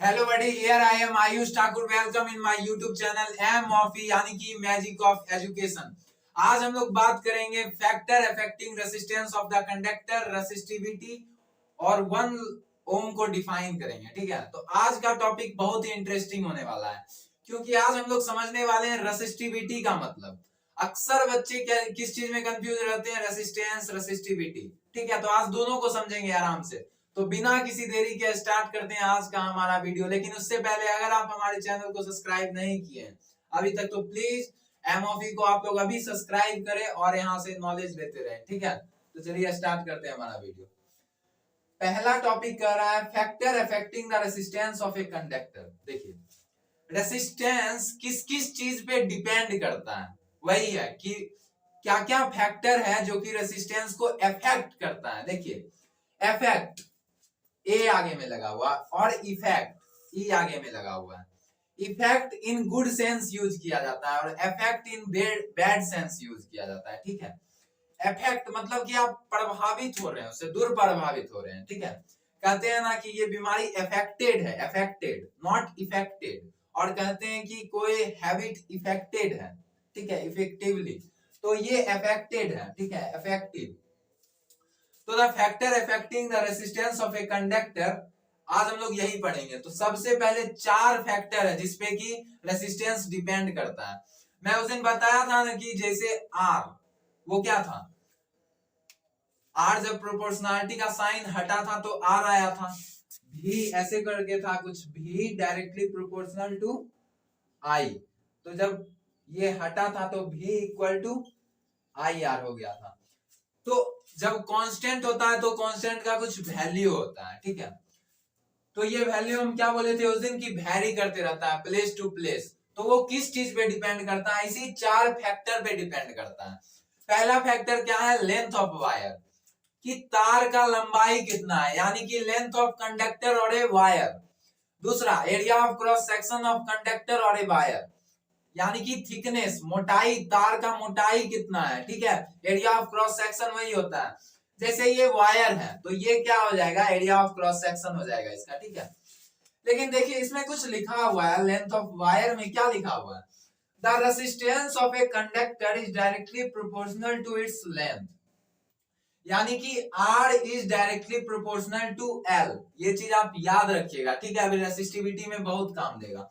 Hello buddy, here I am Ayush Thakur. Welcome in my YouTube channel एम ऑफी यानी कि मैजिक ऑफ एजुकेशन। आज हम लोग बात करेंगे factor affecting resistance of the conductor, resistivity और 1 ओम को डिफाइन करेंगे। ठीक है, तो आज का टॉपिक बहुत ही इंटरेस्टिंग होने वाला है क्योंकि आज हम लोग समझने वाले हैं रेसिस्टिविटी का मतलब। अक्सर बच्चे क्या किस चीज में कंफ्यूज रहते हैं, रेसिस्टेंस रेसिस्टिविटी। ठीक है, तो आज दोनों को समझेंगे आराम से। तो बिना किसी देरी के स्टार्ट करते हैं आज का हमारा वीडियो। लेकिन उससे पहले अगर आप हमारे चैनल को सब्सक्राइब नहीं किए हैं अभी तक तो प्लीज एमओफी को आप लोग अभी सब्सक्राइब करें और यहाँ से नॉलेज लेते रहें। ठीक है, तो चलिए स्टार्ट करते हैं हमारा वीडियो। पहला टॉपिक कह रहा है factor affecting the resistance of a conductor. देखिए, रेसिस्टेंस किस किस चीज पे डिपेंड करता है, वही है कि क्या क्या फैक्टर है जो कि रेसिस्टेंस को अफेक्ट करता है। देखिए, अफेक्ट ए आगे में लगा हुआ और इफेक्ट ई आगे में लगा हुआ है। Effect in good sense use किया जाता है और effect in bad sense use किया जाता है। ठीक है, इफेक्ट मतलब कि आप प्रभावित हो रहे हैं, उससे दूर प्रभावित हो रहे हैं। ठीक है, कहते हैं ना कि ये बीमारी अफेक्टेड है, अफेक्टेड नॉट इफेक्टेड। और कहते हैं कि कोई हैबिट इफेक्टेड है। ठीक है, इफेक्टिवली, तो ये अफेक्टेड है। ठीक है, अफेक्टिव। तो the factor affecting the resistance of a conductor, आज हम लोग यही पढ़ेंगे। तो सबसे पहले 4 फैक्टर है जिसपे कि रेसिस्टेंस डिपेंड करता है। मैं उस दिन बताया था ना कि जैसे आर, वो क्या था, आर जब प्रोपोर्शनलिटी का साइन हटा था तो आर आया था। भी ऐसे करके था कुछ, भी डायरेक्टली प्रोपोर्शनल टू आई, तो जब ये हटा था तो भी इक्वल टू आई आर हो गया था। तो जब कांस्टेंट होता है तो कांस्टेंट का कुछ वैल्यू होता है। ठीक है, तो ये वैल्यू हम क्या बोले थे उस दिन की वैरी करते रहता है प्लेस टू प्लेस। तो वो किस चीज पे डिपेंड करता है, इसी 4 फैक्टर पे डिपेंड करता है। पहला फैक्टर क्या है, लेंथ ऑफ वायर, कि तार का लंबाई कितना है, यानी कि लेंथ ऑफ कंडक्टर और ए वायर। दूसरा, area of cross section of conductor और ए वायर, यानी कि थिकनेस, मोटाई, तार का मोटाई कितना है। ठीक है, एरिया ऑफ क्रॉस सेक्शन वही होता है। जैसे ये वायर है तो ये क्या हो जाएगा, एरिया ऑफ क्रॉस सेक्शन हो जाएगा इसका। ठीक है, लेकिन देखिए इसमें कुछ लिखा हुआ है, लेंथ ऑफ वायर में क्या लिखा हुआ है, the resistance of a conductor is directly proportional to its length, यानी कि R is directly proportional to L। ये चीज आप याद रखिएगा। ठीक है, अभी रेसिस्टिविटी में बहुत काम देगा।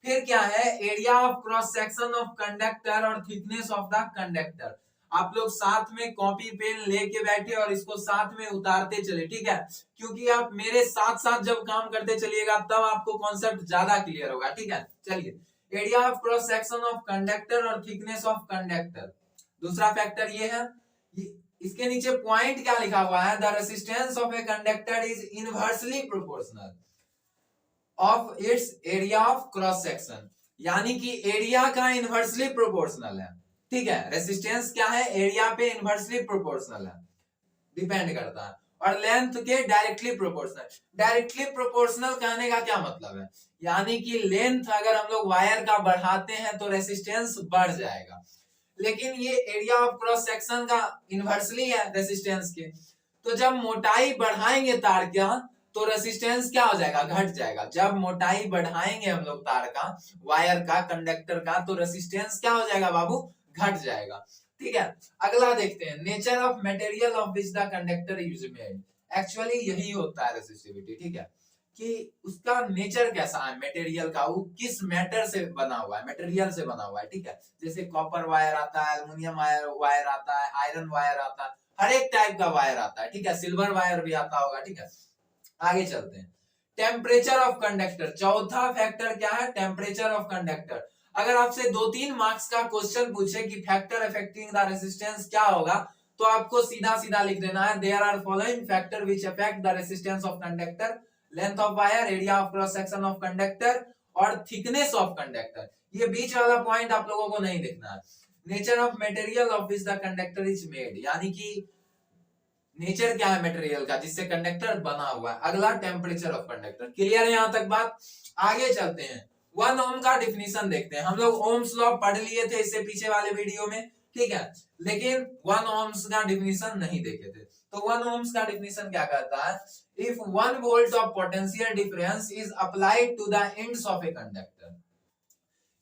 फिर क्या है, area of cross section of conductor और थिकनेस ऑफ द कंडक्टर। आप लोग साथ में कॉपी पेन लेके बैठे और इसको साथ में उतारते चले। ठीक है, क्योंकि आप मेरे साथ साथ जब काम करते चलिएगा तब आपको कॉन्सेप्ट ज्यादा क्लियर होगा। ठीक है, चलिए, area of cross section of conductor और थिकनेस ऑफ कंडक्टर, दूसरा फैक्टर ये है। इसके नीचे पॉइंट क्या लिखा हुआ है, the resistance of a conductor is inversely proportional of its area of cross section, यानी कि एरिया का इनवर्सली प्रोपोर्शनल है। ठीक है, रेसिस्टेंस क्या है, एरिया पे इनवर्सली प्रोपोर्शनल है, डिपेंड करता है। और लेंथ के डायरेक्टली प्रोपोर्शनल। डायरेक्टली प्रोपोर्शनल कहने का क्या मतलब है, यानी कि लेंथ अगर हम लोग वायर का बढ़ाते हैं तो रेसिस्टेंस बढ़ जाएगा, लेकिन ये एरिया ऑफ क्रॉस सेक्शन का इनवर्सली है रेसिस्टेंस के। तो जब मोटाई बढ़ाएंगे तार का तो रेसिस्टेंस क्या हो जाएगा, घट जाएगा। जब मोटाई बढ़ाएंगे हम लोग तार का, वायर का, कंडक्टर का, तो रेसिस्टेंस क्या हो जाएगा बाबू, घट जाएगा। ठीक है, अगला देखते हैं, nature of material of which the conductor is made. Actually यही होता है रेसिस्टिविटी। ठीक है, कि उसका नेचर कैसा है, मटेरियल का, वो किस मैटर से बना हुआ है, मटेरियल से बना हुआ है। ठीक है, जैसे कॉपर वायर आता है, एल्युमिनियम वायर आता है, आयरन वायर आता है, हर एक टाइप का वायर आता है। ठीक है, सिल्वर वायर भी आता होगा। ठीक है, आगे चलते हैं, टेम्परेचर ऑफ कंडक्टर, चौथा फैक्टर क्या है, टेम्परेचर ऑफ कंडक्टर। अगर आपसे 2-3 मार्क्स का क्वेश्चन पूछे कि फैक्टर अफेक्टिंग द रेसिस्टेंस क्या होगा, तो आपको सीधा सीधा लिख देना है, there are following factor which affect the resistance of conductor, length of wire, area of cross section of conductor और थिकनेस ऑफ कंडक्टर। ये बीच वाला पॉइंट आप लोगों को नहीं लिखना है। Nature of material of which the conductor is made, यानी कि नेचर क्या है मटेरियल का जिससे कंडक्टर बना हुआ है। अगला, टेम्परेचर ऑफ कंडक्टर। क्लियर है यहां तक बात, आगे चलते हैं। 1 ओम का डिफिनीशन देखते हैं। हम लोग ओम्स लॉ पढ़ लिए थे इससे पीछे वाले वीडियो में, ठीक है, लेकिन 1 ohms का डिफिनीशन नहीं देखे थे। तो 1 ohms का डिफिनीशन क्या कहता है, if 1 volt of potential difference is applied to the ends of a conductor,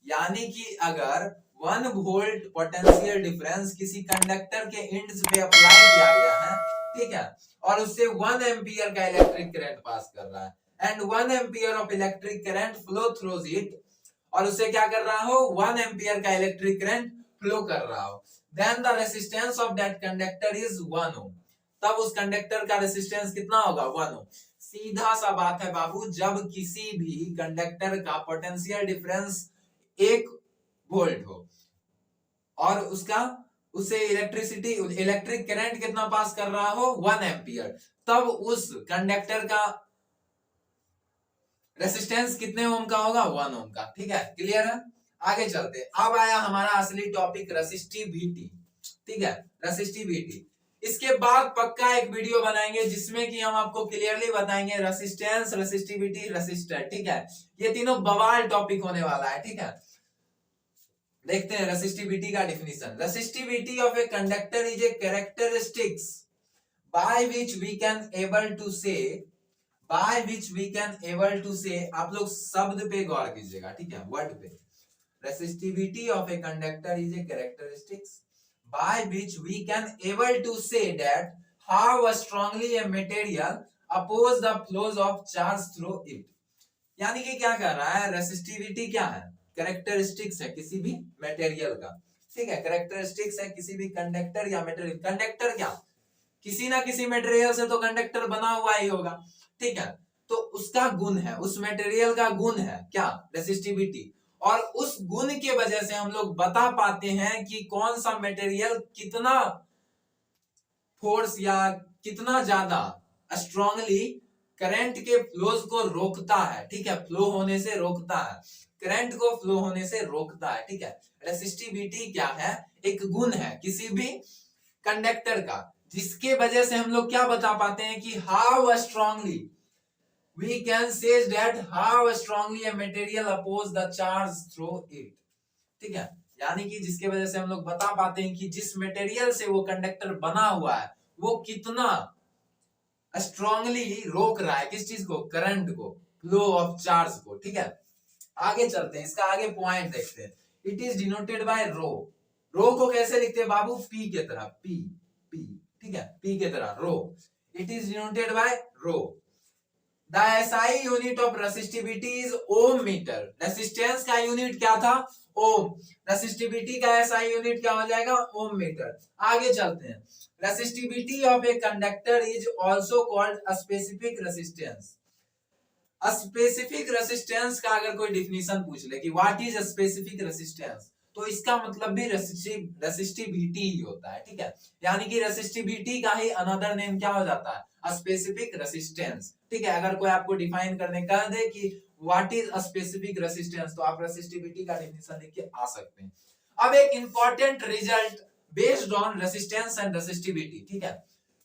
यानी कि अगर 1 वोल्ट पोटेंशियल डिफरेंस किसी कंडक्टर के एंड्स पे अप्लाई किया गया है, ठीक है, और उससे 1 एम्पियर का इलेक्ट्रिक करंट पास कर रहा है and 1 ampere of electric current flow throughs it, और उससे क्या कर रहा हो, 1 एम्पियर का इलेक्ट्रिक करंट फ्लो कर रहा हो, then the resistance of that conductor is 1 ohm, तब उस कंडक्टर का रेजिस्टेंस कितना होगा, 1 ओम। सीधा सा बात है बाबू, जब किसी भी कंडक्टर का पोटेंशियल डिफरेंस 1 वोल्ट हो और उसका उसे इलेक्ट्रिक करंट कितना पास कर रहा हो, 1 एम्पियर, तब उस कंडक्टर का रेसिस्टेंस कितने ओम का होगा, 1 ओम का। ठीक है, क्लियर है। आगे चलते, अब आया हमारा असली टॉपिक रेसिस्टिविटी। ठीक है, रेसिस्टिविटी। इसके बाद पक्का एक वीडियो बनाएंगे जिसमें कि हम आपको क्लियरली बताएंगे रेसिस्टेंस, रेसिस्टिविटी, रेसिस्टर। ठीक है, ये तीनों बवाल टॉपिक होने वाला है। ठीक है, देखते हैं रेसिस्टिविटी का definition. Resistivity of a conductor is a characteristics by which we can able to say, आप लोग शब्द पे गौर कीजिएगा। ठीक है, वर्ड पे। Resistivity of a conductor is a characteristics by which we can able to say that how strongly a material oppose the flows of charge through it। यानी कि क्या कह रहा है, रेसिस्टिविटी क्या है, कैरेक्टरिस्टिक्स है किसी भी मटेरियल का। ठीक है, कैरेक्टरिस्टिक्स है किसी भी कंडक्टर या मटेरियल। कंडक्टर क्या, किसी ना किसी मटेरियल से तो कंडक्टर बना हुआ ही होगा। ठीक है, तो उसका गुण है, उस मटेरियल का गुण है क्या, रेसिस्टिविटी। और उस गुण के वजह से हम लोग बता पाते हैं कि कौन सा मटेरियल कितना फोर्स या कितना ज्यादा स्ट्रांगली करंट के फ्लोज को रोकता है। ठीक है, फ्लो होने से रोकता है, करंट को फ्लो होने से रोकता है। ठीक है, रेसिस्टिविटी क्या है, एक गुण है किसी भी कंडक्टर का, जिसके वजह से हम लोग क्या बता पाते हैं कि how strongly we can say that how strongly a material oppose the charge through it। ठीक है, यानी कि जिसके वजह से हम लोग बता पाते हैं कि जिस मटेरियल से वो कंडक्टर बना हुआ है वो कितना स्ट्रांगली रोक रहा है किस चीज को, करंट को, फ्लो ऑफ चार्ज को। ठीक है, आगे चलते हैं, इसका आगे पॉइंट देखते हैं। इट इज डिनोटेड बाय रो। रो को कैसे लिखते हैं बाबू, पी के तरह, पी पी। ठीक है, पी के तरह rho. It is denoted by rho. The SI unit of resistivity is ohm meter। Resistance का यूनिट क्या था, ओम। रेसिस्टिविटी का SI यूनिट क्या हो जाएगा, ओम मीटर। आगे चलते हैं, resistivity of a conductor is also called specific resistance. Specific resistance का अगर कोई डिफिनीशन पूछ ले कि व्हाट इज स्पेसिफिक रेसिस्टेंस, तो इसका मतलब भी रेसिस्टिविटी ही होता है। ठीक है, यानी कि रेसिस्टिविटी का ही अनदर नेम क्या हो जाता है, स्पेसिफिक रेसिस्टेंस। ठीक है, अगर कोई आपको डिफाइन करने कह दे कि व्हाट इज स्पेसिफिक रेसिस्टेंस, तो आप रेसिस्टिविटी का डेफिनेशन लिख के आ सकते हैं। अब एक important result based on resistance and resistivity. ठीक है,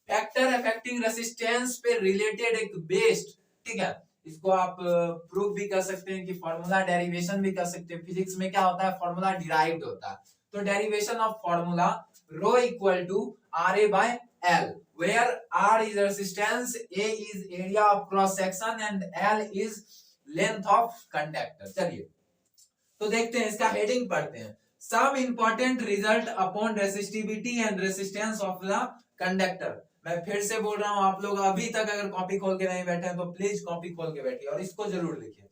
फैक्टर अफेक्टिंग रेसिस्टेंस पे रिलेटेड एक बेस्ड, ठीक है, इसको आप प्रूव भी कर सकते हैं कि फॉर्मूला डेरिवेशन भी कर सकते हैं। फिजिक्स में क्या होता है, फॉर्मूला डिराइव्ड होता है। तो derivation of formula rho equal to R A by L, where R is resistance, A is area of cross section and L is length of conductor। चलिए तो देखते हैं, इसका हेडिंग पढ़ते हैं। Some important result upon resistivity and resistance of the conductor। मैं फिर से बोल रहा हूं, आप लोग अभी तक अगर कॉपी खोल के नहीं बैठे हैं तो प्लीज कॉपी खोल के बैठिए और इसको जरूर लिखिए।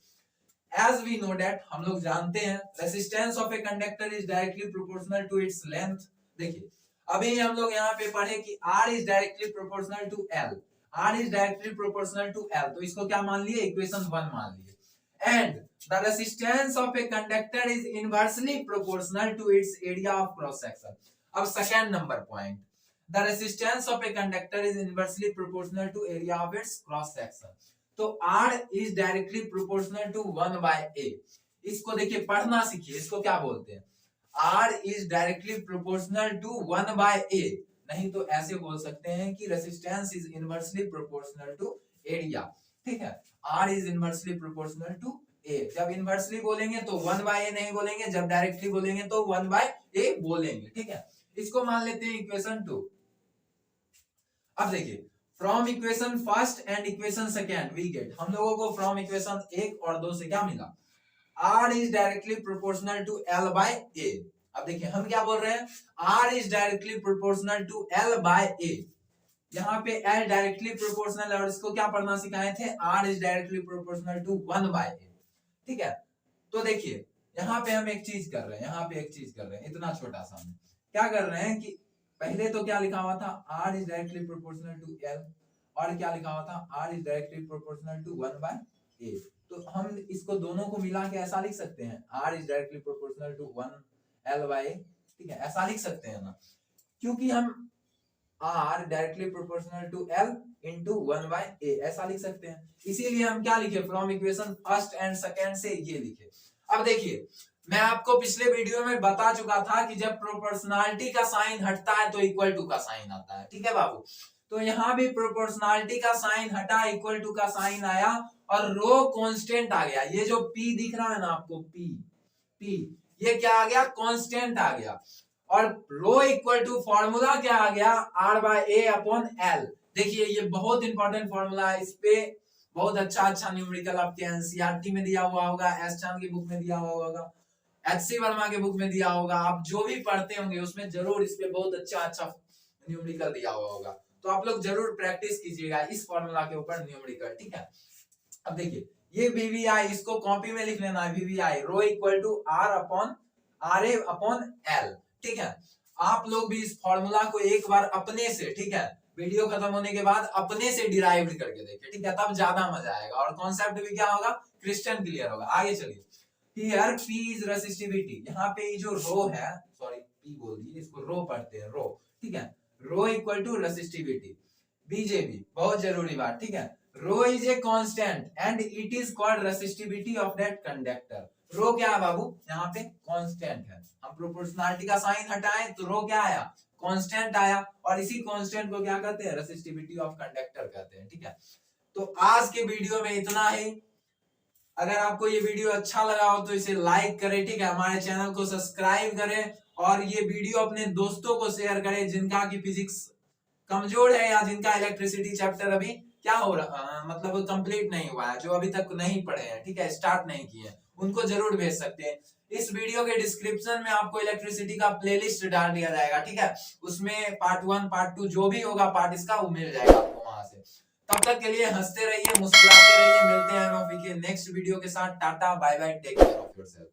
As we know that, हम लोग जानते हैं resistance of a conductor is directly proportional to its length. देखिए अभी हम लोग यहाँ पे पढ़े कि R is directly proportional to L, R is directly proportional to L, तो इसको क्या मान लिए, इक्वेशन 1 मान लिए। And the resistance of a conductor is inversely proportional to its area of cross section. अब second number point, the resistance of a conductor is inversely proportional to area of its cross section. तो R is directly proportional to 1 by A। इसको देखिए पढ़ना सीखिए, इसको क्या बोलते हैं, R is directly proportional to 1 by A। नहीं तो ऐसे बोल सकते हैं कि resistance is inversely proportional to area. ठीक है, R is inversely proportional to A। जब इनवर्सली बोलेंगे तो 1 by A नहीं बोलेंगे, जब डायरेक्टली बोलेंगे तो 1 by A बोलेंगे। ठीक है, इसको मान लेते हैं इक्वेशन 2। अब देखिए from equation first and equation second we get, हम लोगों को फ्रॉम इक्वेशन 1 और 2 से क्या मिला, R is directly proportional to L by A। अब देखिए हम क्या बोल रहे हैं, R is directly proportional to L by A। यहाँ पे L डायरेक्टली प्रोपोर्शनल है और इसको क्या पढ़ना सिखाए थे, R is directly proportional to 1 by A। ठीक है, तो देखिए यहाँ पे हम एक चीज कर रहे हैं, यहाँ पे एक चीज कर रहे हैं, इतना छोटा सा हम क्या कर रहे हैं कि पहले तो क्या लिखा हुआ था, R is directly proportional to L, और क्या लिखा हुआ था, R is directly proportional to 1 by A। तो हम इसको दोनों को मिला के ऐसा लिख सकते हैं, R is directly proportional to 1 L by A। ठीक है, ऐसा लिख सकते हैं ना, क्योंकि हम R directly proportional to L into 1 by A ऐसा लिख सकते हैं। इसीलिए हम क्या लिखे, from equation first and second से ये लिखे। अब देखिए मैं आपको पिछले वीडियो में बता चुका था कि जब प्रोपोर्शनलिटी का साइन हटता है तो इक्वल टू का साइन आता है। ठीक है बाबू, तो यहाँ भी प्रोपोर्शनलिटी का साइन हटा, इक्वल टू का साइन आया और रो कांस्टेंट आ गया। ये जो P दिख रहा है ना आपको, P ये क्या आ गया, कांस्टेंट आ गया। और रो इक्वल टू फॉर्मूला क्या आ गया, R by A upon L। देखिए ये बहुत इंपॉर्टेंट फॉर्मूला है, इस पे बहुत अच्छा न्यूमेरिकल आपके एनसीईआरटी में दिया हुआ होगा, एस चांद की बुक में दिया हुआ होगा, एचसी वर्मा के बुक में दिया होगा, आप जो भी पढ़ते होंगे उसमें जरूर इस पे बहुत अच्छा न्यूमेरिकल दिया हुआ होगा। तो आप लोग जरूर प्रैक्टिस कीजिएगा इस फॉर्मूला के ऊपर न्यूमेरिकल। ठीक है, अब देखिए ये वीवीआई, इसको कॉपी में लिख लेना है, VVI rho equal to R upon RA upon L। ठीक है, आप लोग भी इस फॉर्मूला को एक बार अपने से, ठीक है, वीडियो खत्म होने के बाद अपने से डिराइव करके देखिए। ठीक है, तब ज्यादा मजा आएगा और कॉन्सेप्ट भी क्या होगा, क्रिस्टल क्लियर होगा। आगे चलिए, हियर P इज रेसिस्टिविटी, यहाँ पे जो रो है, सॉरी P बोल दिए, इसको रो पढ़ते हैं, रो। ठीक है, रो इक्वल टू रेसिस्टिविटी, बीजेबी बहुत जरूरी बात। ठीक है, rho is a constant and it is called resistivity of that conductor. Rho क्या है बाबू, यहाँ पे कांस्टेंट है, हम प्रोपोर्शनलिटी का साइन हटाएं तो रो क्या आया, कांस्टेंट आया, और इसी कांस्टेंट को क्या कहते हैं, रेसिस्टिविटी ऑफ कंडक्टर कहते हैं। ठीक है, तो आज के वीडियो में इतना ही। अगर आपको ये वीडियो अच्छा लगा हो तो इसे लाइक करें, ठीक है, हमारे चैनल को सब्सक्राइब करें और ये वीडियो अपने दोस्तों को शेयर करें जिनका की फिजिक्स कमजोर है या जिनका इलेक्ट्रिसिटी चैप्टर अभी क्या हो रहा, मतलब कंप्लीट नहीं हुआ है, जो अभी तक नहीं पढ़े हैं, ठीक है, स्टार्ट नहीं किए, उनको जरूर भेज सकते हैं। इस वीडियो के डिस्क्रिप्शन में आपको इलेक्ट्रिसिटी का प्लेलिस्ट डाल दिया जाएगा। ठीक है, उसमें पार्ट 1 पार्ट 2 जो भी होगा पार्ट इसका वो मिल जाएगा आपको वहां से। तब तक के लिए हंसते रहिए, मुस्कुराते रहिए, मिलते हैं एमओपी के नेक्स्ट वीडियो के साथ। Tata bye bye, take care of yourself.